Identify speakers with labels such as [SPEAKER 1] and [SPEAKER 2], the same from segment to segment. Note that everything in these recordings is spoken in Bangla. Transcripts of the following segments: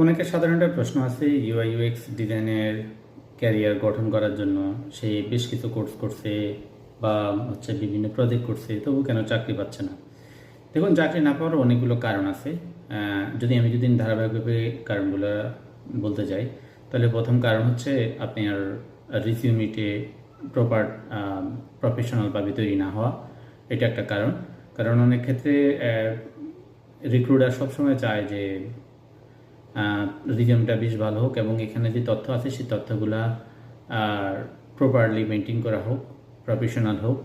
[SPEAKER 1] অনেকের সাধারণত প্রশ্ন আছে ইউআই ইউএক্স ডিজাইনের ক্যারিয়ার গঠন করার জন্য সে বেশ কিছু কোর্স করছে বা বিভিন্ন প্রজেক্ট করছে, তবু কেন চাকরি পাচ্ছে না। দেখুন, চাকরি না পাওয়ার অনেকগুলো কারণ আছে। যদি ধারাবাহিকভাবে কারণগুলো বলতে যাই, তাহলে প্রথম কারণ হচ্ছে আপনার রিজিউমিতে প্রপার প্রফেশনালভাবে তৈরি না হওয়া। এটা একটা কারণ। কারণ অনেক ক্ষেত্রে রিক্রুটার সবসময় চায় যে রিজিউমটা বেশ ভালো হোক এবং এখানে যে তথ্য আছে সেই তথ্যগুলা প্রপারলি মেনটেন করা হোক, প্রফেশনাল হোক।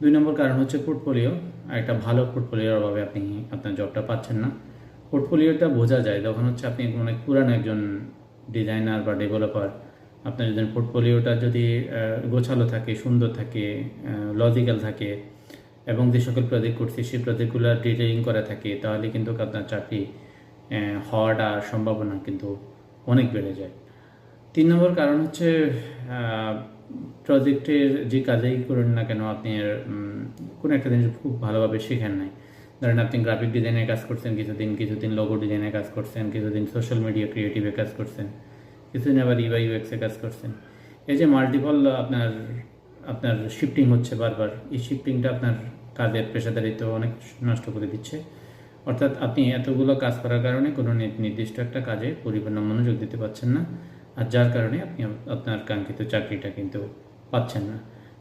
[SPEAKER 1] 2 নম্বর কারণ হচ্ছে পোর্টফোলিও। একটা ভালো পোর্টফোলিওর অভাবে আপনি আপনার জবটা পাচ্ছেন না। পোর্টফোলিওটা বোঝা যায় যখন আপনি অনেক পুরানো একজন ডিজাইনার বা ডেভেলপার। আপনার যদি পোর্টফোলিওটা যদি গোছালো থাকে, সুন্দর থাকে, লজিক্যাল থাকে এবং যে সকল প্রজেক্ট করছে সেই প্রজেক্টগুলো ডিটেইলিং করা থাকে, তাহলে কিন্তু আপনার চাকরি হওয়াটা সম্ভাবনা কিন্তু অনেক বেড়ে যায়। 3 নম্বর কারণ হচ্ছে প্রজেক্টের যে কাজেই করুন না কেন, আপনি কোনো একটা জিনিস খুব ভালোভাবে শেখেন নাই। ধরেন আপনি গ্রাফিক ডিজাইনের কাজ করছেন কিছুদিন লোগো ডিজাইনের কাজ করছেন, কিছুদিন সোশ্যাল মিডিয়া ক্রিয়েটিভে কাজ করছেন, কিছুদিন আবার ইউআই ইউএক্সে কাজ করছেন। এই যে মাল্টিপল আপনার আপনার শিফটিং হচ্ছে বারবার, এই শিফটিংটা আপনার কাজের পেশাদারিত্ব অনেক নষ্ট করে দিচ্ছে। অর্থাৎ আপনি এতগুলো কাজ করার কারণে কোনো নির্দিষ্ট একটা কাজে পরিপূর্ণ মনোযোগ দিতে পারছেন না, আর যার কারণে আপনি আপনার কাঙ্ক্ষিত চাকরিটা কিন্তু পাচ্ছেন না।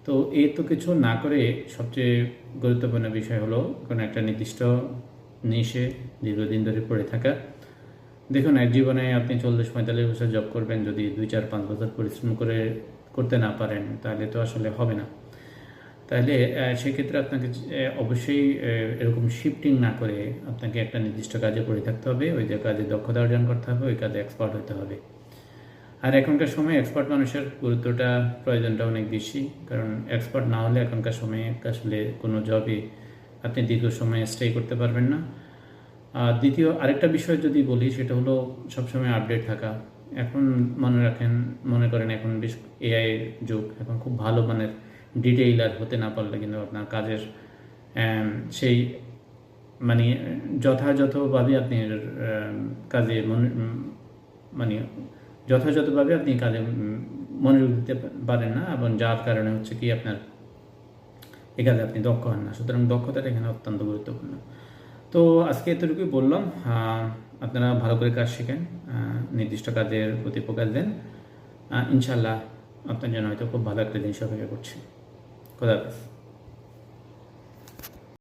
[SPEAKER 1] তো এই তো কিছু না করে সবচেয়ে গুরুত্বপূর্ণ বিষয় হলো কোনো একটা নির্দিষ্ট নিশে দীর্ঘদিন ধরে পড়ে থাকা। দেখুন, এক জীবনে আপনি 40-45 বছর জব করবেন, যদি 2-4-5 বছর পরিশ্রম করতে না পারেন, তাহলে তো আসলে হবে না। তাহলে সেক্ষেত্রে আপনাকে অবশ্যই এরকম শিফটিং না করে আপনাকে একটা নির্দিষ্ট কাজে পড়ে থাকতে হবে, ওই যে কাজে দক্ষতা অর্জন করতে হবে, ওই কাজে এক্সপার্ট হতে হবে। আর এখনকার সময় এক্সপার্ট মানুষের গুরুত্বটা, প্রয়োজনটা অনেক বেশি। কারণ এক্সপার্ট না হলে এখনকার সময়ে আসলে কোনো জবে আপনি দীর্ঘ সময় স্টে করতে পারবেন না। দ্বিতীয় আরেকটা বিষয় যদি বলি, সেটা হলো সবসময় আপডেট থাকা। এখন মনে করেন এখন বেশ এআই যুগ, এখন খুব ভালো মানের ডিটেইলার হতে না পারলে কিন্তু আপনার কাজের সেই মানে যথাযথভাবে আপনি কাজে মানে যথাযথভাবে আপনি কাজে মনোযোগ দিতে পারেন না, এবং যার কারণে হচ্ছে কি আপনার এ কাজে আপনি দক্ষ হন না। সুতরাং দক্ষতাটা এখানে অত্যন্ত গুরুত্বপূর্ণ। তো আজকে এতটুকুই বললাম। আপনারা ভালো করে কাজ শেখেন, নির্দিষ্ট কাজের প্রতি ফোকাস দেন। ইনশাল্লাহ আপনার জন্য হয়তো খুব ভালো একটা জিনিস অপেক্ষা করছে। খোদা হাফেজ।